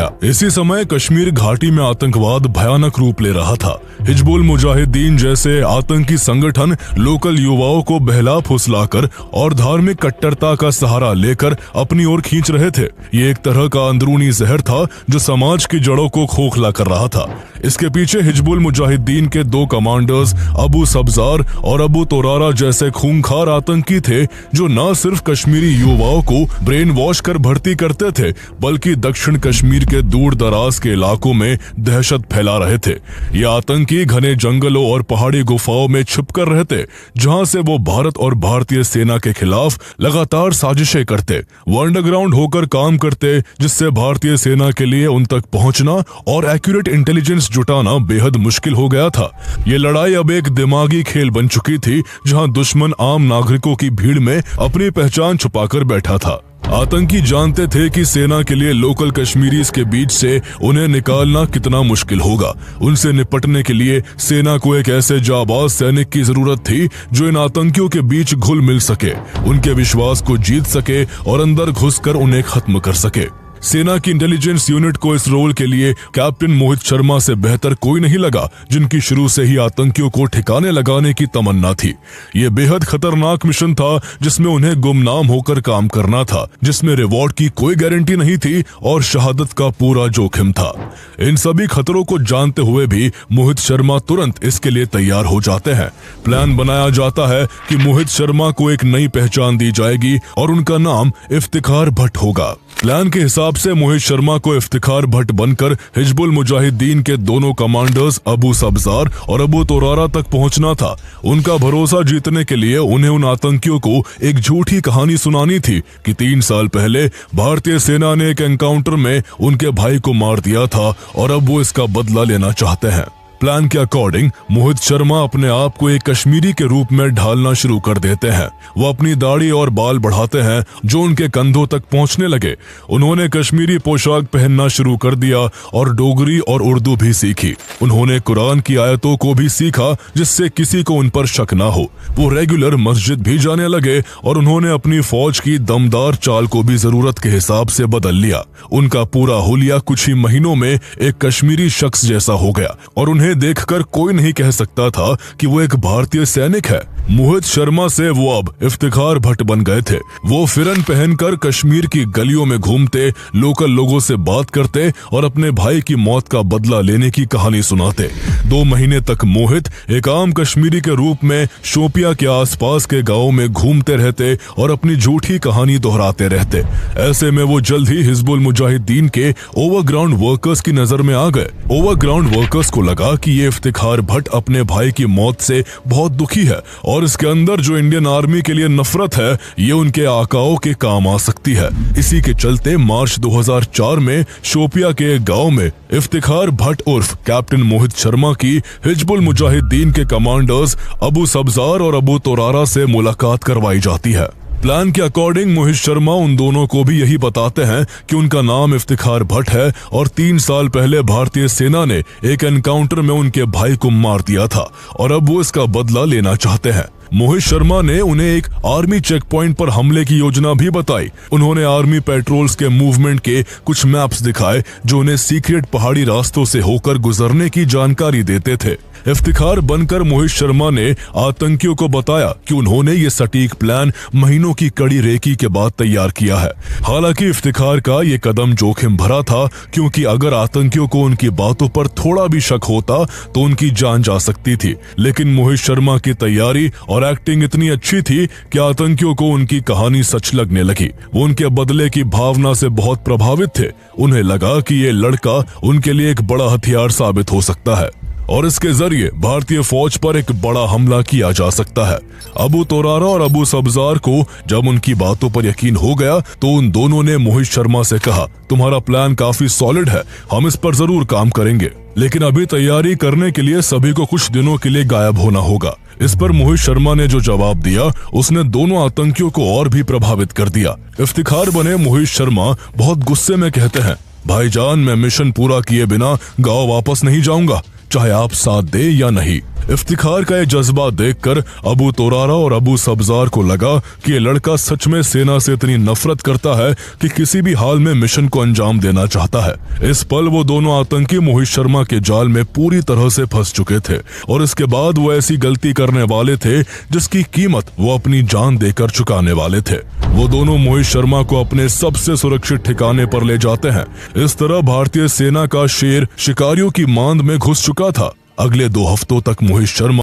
गया। इसी समय कश्मीर घाटी में आतंकवाद भयानक रूप ले रहा था। हिजबुल मुजाहिदीन जैसे आतंकी संगठन लोकल युवाओं को बहला फुसलाकर और धार्मिक कट्टरता का सहारा लेकर अपनी ओर खींच रहे थे। ये एक तरह का अंदरूनी जहर था जो समाज की जड़ों को खोखला कर रहा था। इसके पीछे हिजबुल मुजाहिदीन के 2 कमांडर्स अबू सब्जार और अबू तोरारा जैसे खूंखार आतंकी थे, जो न सिर्फ कश्मीरी युवाओं को ब्रेन वॉश कर भर्ती करते थे, बल्कि दक्षिण कश्मीर के दूर दराज के इलाकों में दहशत फैला रहे थे। ये आतंकी घने जंगलों और पहाड़ी गुफाओं में छिपकर रहते, जहां से वो भारत और भारतीय सेना के खिलाफ लगातार साजिशें करते। वो अंडरग्राउंड होकर काम करते, जिससे भारतीय सेना के लिए उन तक पहुंचना और एक्यूरेट इंटेलिजेंस जुटाना बेहद मुश्किल हो गया था। ये लड़ाई अब एक दिमागी खेल बन चुकी थी, जहां दुश्मन आम नागरिकों की भीड़ में अपनी पहचान छुपाकर बैठा था। आतंकी जानते थे कि सेना के लिए लोकल कश्मीरीज के बीच से उन्हें निकालना कितना मुश्किल होगा। उनसे निपटने के लिए सेना को एक ऐसे जाबाज सैनिक की जरूरत थी जो इन आतंकियों के बीच घुल मिल सके, उनके विश्वास को जीत सके और अंदर घुसकर उन्हें खत्म कर सके। सेना की इंटेलिजेंस यूनिट को इस रोल के लिए कैप्टन मोहित शर्मा से बेहतर कोई नहीं लगा, जिनकी शुरू से ही आतंकियों को ठिकाने लगाने की तमन्ना थी। ये बेहद खतरनाक मिशन था, जिसमें उन्हें गुमनाम होकर काम करना था, जिसमें रिवॉर्ड की कोई गारंटी नहीं थी और शहादत का पूरा जोखिम था। इन सभी खतरों को जानते हुए भी मोहित शर्मा तुरंत इसके लिए तैयार हो जाते हैं। प्लान बनाया जाता है कि मोहित शर्मा को एक नई पहचान दी जाएगी और उनका नाम इफ्तिखार भट्ट होगा। प्लान के हिसाब से मोहित शर्मा को इफ्तिखार भट्ट बनकर हिजबुल मुजाहिदीन के दोनों कमांडर्स अबू सब्जार और अबू तोरारा तक पहुंचना था। उनका भरोसा जीतने के लिए उन्हें उन आतंकियों को एक झूठी कहानी सुनानी थी कि 3 साल पहले भारतीय सेना ने एक एनकाउंटर में उनके भाई को मार दिया था और अब वो इसका बदला लेना चाहते हैं। प्लान के अकॉर्डिंग मोहित शर्मा अपने आप को एक कश्मीरी के रूप में ढालना शुरू कर देते हैं। वो अपनी दाढ़ी और बाल बढ़ाते हैं जो उनके कंधों तक पहुंचने लगे। उन्होंने कश्मीरी पोशाक पहनना शुरू कर दिया और डोगरी और उर्दू भी सीखी। उन्होंने कुरान की आयतों को भी सीखा, जिससे किसी को उन पर शक ना हो। वो रेगुलर मस्जिद भी जाने लगे और उन्होंने अपनी फौज की दमदार चाल को भी जरूरत के हिसाब से बदल लिया। उनका पूरा हुलिया कुछ ही महीनों में एक कश्मीरी शख्स जैसा हो गया और उन्हें देखकर कोई नहीं कह सकता था कि वो एक भारतीय सैनिक है। मोहित शर्मा से वो अब इफ्तिखार भट्ट बन गए थे। वो फिरन पहनकर कश्मीर की गलियों में घूमते, लोकल लोगों से बात करते और अपने भाई की मौत का बदला लेने की कहानी सुनाते। 2 महीने तक मोहित एक आम कश्मीरी के रूप में शोपिया के आसपास के गांवों में घूमते रहते और अपनी झूठी कहानी दोहराते रहते। ऐसे में वो जल्द ही हिजबुल मुजाहिदीन के ओवरग्राउंड वर्कर्स की नजर में आ गए। ओवरग्राउंड वर्कर्स को लगा कि ये इफ्तिखार भट्ट अपने भाई की मौत से बहुत दुखी है और इसके अंदर जो इंडियन आर्मी के लिए नफरत है, ये उनके आकाओं के काम आ सकती है। इसी के चलते मार्च 2004 में शोपिया के एक गांव में इफ्तिखार भट्ट उर्फ कैप्टन मोहित शर्मा की हिजबुल मुजाहिदीन के कमांडर्स अबू सब्जार और अबू तोरारा से मुलाकात करवाई जाती है। प्लान के अकॉर्डिंग मोहित शर्मा उन दोनों को भी यही बताते हैं कि उनका नाम इफ्तिखार भट्ट है और 3 साल पहले भारतीय सेना ने एक एनकाउंटर में उनके भाई को मार दिया था और अब वो इसका बदला लेना चाहते हैं। मोहित शर्मा ने उन्हें एक आर्मी चेक पॉइंट पर हमले की योजना भी बताई। उन्होंने आर्मी पेट्रोल्स के मूवमेंट के कुछ मैप्स दिखाए जो उन्हें सीक्रेट पहाड़ी रास्तों से होकर गुजरने की जानकारी देते थे। इफ्तिखार बनकर मोहित शर्मा ने आतंकियों को बताया कि उन्होंने ये सटीक प्लान महीनों की कड़ी रेकी के बाद तैयार किया है। हालांकि इफ्तिखार का ये कदम जोखिम भरा था, क्योंकि अगर आतंकियों को उनकी बातों पर थोड़ा भी शक होता तो उनकी जान जा सकती थी। लेकिन मोहित शर्मा की तैयारी और एक्टिंग इतनी अच्छी थी कि आतंकियों को उनकी कहानी सच लगने लगी। वो उनके बदले की भावना से बहुत प्रभावित थे। उन्हें लगा कि ये लड़का उनके लिए एक बड़ा हथियार साबित हो सकता है और इसके जरिए भारतीय फौज पर एक बड़ा हमला किया जा सकता है। अबू तोरारा और अबू सब्जार को जब उनकी बातों पर यकीन हो गया तो उन दोनों ने मोहित शर्मा से कहा, तुम्हारा प्लान काफी सॉलिड है, हम इस पर जरूर काम करेंगे, लेकिन अभी तैयारी करने के लिए सभी को कुछ दिनों के लिए गायब होना होगा। इस पर मोहित शर्मा ने जो जवाब दिया उसने दोनों आतंकियों को और भी प्रभावित कर दिया। इफ्तिखार बने मोहित शर्मा बहुत गुस्से में कहते हैं, भाईजान, मैं मिशन पूरा किए बिना गाँव वापस नहीं जाऊंगा, चाहे आप साथ दे या नहीं। इफ्तिखार का ये जज्बा देखकर अबू तुरारा और अबू सब्जार को लगा कि ये लड़का सच में सेना से इतनी नफरत करता है कि किसी भी हाल में मिशन को अंजाम देना चाहता है। इस पल वो दोनों आतंकी मोहित शर्मा के जाल में पूरी तरह से फंस चुके थे और इसके बाद वो ऐसी गलती करने वाले थे जिसकी कीमत वो अपनी जान देकर चुकाने वाले थे। वो दोनों मोहित शर्मा को अपने सबसे सुरक्षित ठिकाने पर ले जाते हैं। इस तरह भारतीय सेना का शेर शिकारियों की मांद में घुस चुका था। अगले 2 हफ्तों तक मोहित शर्मा